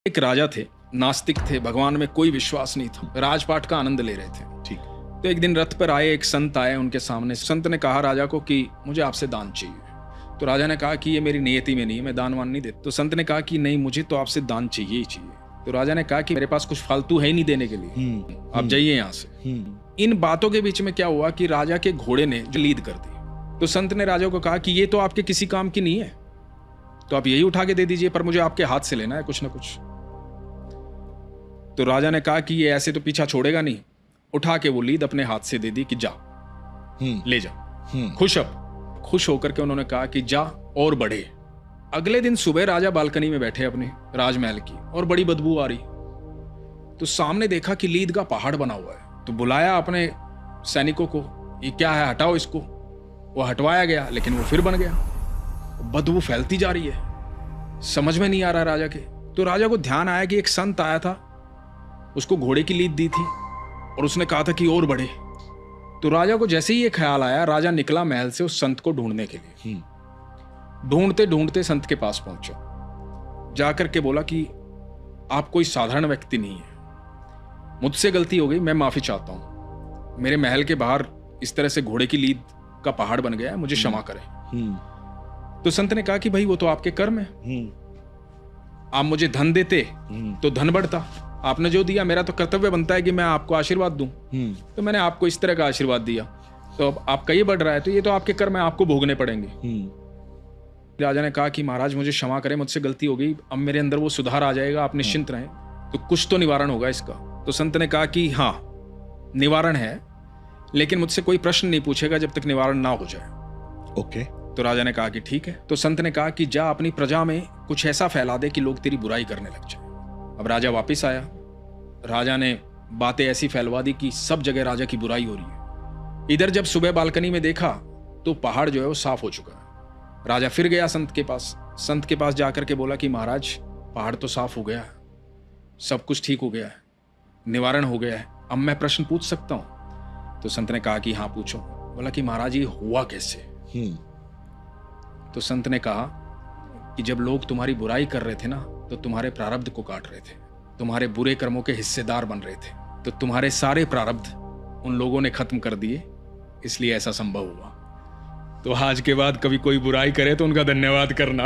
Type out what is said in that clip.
एक राजा थे, नास्तिक थे, भगवान में कोई विश्वास नहीं था, राजपाट का आनंद ले रहे थे। ठीक। तो एक दिन रथ पर आए एक संत आए उनके सामने। संत ने कहा राजा को कि मुझे आपसे दान चाहिए। तो राजा ने कहा कि ये मेरी नियति में नहीं है, मैं दान वान नहीं देता। तो संत ने कहा कि नहीं, मुझे तो आपसे दान चाहिए ही चाहिए। तो राजा ने कहा कि मेरे पास कुछ फालतू है ही नहीं देने के लिए, आप जाइए यहाँ से। इन बातों के बीच में क्या हुआ कि राजा के घोड़े ने जो लीद कर दी। तो संत ने राजा को कहा कि ये तो आपके किसी काम की नहीं है, तो आप यही उठा के दे दीजिए, पर मुझे आपके हाथ से लेना है कुछ ना कुछ। तो राजा ने कहा कि ये ऐसे तो पीछा छोड़ेगा नहीं। उठा के वो लीद अपने हाथ से दे दी कि जा, ले जा। खुश होकर के उन्होंने कहा कि जा और बढ़े। अगले दिन सुबह राजा बालकनी में बैठे अपने राजमहल की, और बड़ी बदबू आ रही। तो सामने देखा कि लीद का पहाड़ बना हुआ है। तो बुलाया अपने सैनिकों को, ये क्या है, हटाओ इसको। वो हटवाया गया, लेकिन वो फिर बन गया। बदबू फैलती जा रही है, समझ में नहीं आ रहा राजा के। तो राजा को ध्यान आया कि एक संत आया था, उसको घोड़े की लीद दी थी और उसने कहा था कि और बढ़े। तो राजा को जैसे ही ये ख्याल आया, राजा निकला महल से उस संत को ढूंढने के लिए। ढूंढते ढूंढते संत के पास पहुंचा। जाकर के बोला कि आप कोई साधारण व्यक्ति नहीं है, मुझसे गलती हो गई, मैं माफी चाहता हूं। मेरे महल के बाहर इस तरह से घोड़े की लीद का पहाड़ बन गया है, मुझे क्षमा करें। तो संत ने कहा कि भाई वो तो आपके कर्म है, आप मुझे धन देते तो धन बढ़ता, आपने जो दिया, मेरा तो कर्तव्य बनता है कि मैं आपको आशीर्वाद दूं। तो मैंने आपको इस तरह का आशीर्वाद दिया, तो अब आपका ये बढ़ रहा है, तो ये तो आपके कर्म है, आपको भोगने पड़ेंगे। राजा ने कहा कि महाराज मुझे क्षमा करें, मुझसे गलती हो गई, अब मेरे अंदर वो सुधार आ जाएगा, आप निश्चिंत रहें, तो कुछ तो निवारण होगा इसका। तो संत ने कहा कि हाँ, निवारण है, लेकिन मुझसे कोई प्रश्न नहीं पूछेगा जब तक निवारण ना हो जाए। ओके। तो राजा ने कहा कि ठीक है। तो संत ने कहा कि जा अपनी प्रजा में कुछ ऐसा फैला दे कि लोग तेरी बुराई करने लग जाए। अब राजा वापिस आया। राजा ने बातें ऐसी फैलवा दी कि सब जगह राजा की बुराई हो रही है। इधर जब सुबह बालकनी में देखा तो पहाड़ जो है वो साफ हो चुका है। राजा फिर गया संत के पास। संत के पास जाकर के बोला कि महाराज, पहाड़ तो साफ हो गया है, सब कुछ ठीक हो गया है, निवारण हो गया है, अब मैं प्रश्न पूछ सकता हूं? तो संत ने कहा कि हाँ पूछो। बोला कि महाराज ये हुआ कैसे? तो संत ने कहा कि जब लोग तुम्हारी बुराई कर रहे थे ना, तो तुम्हारे प्रारब्ध को काट रहे थे, तुम्हारे बुरे कर्मों के हिस्सेदार बन रहे थे, तो तुम्हारे सारे प्रारब्ध उन लोगों ने खत्म कर दिए, इसलिए ऐसा संभव हुआ। तो आज के बाद कभी कोई बुराई करे तो उनका धन्यवाद करना।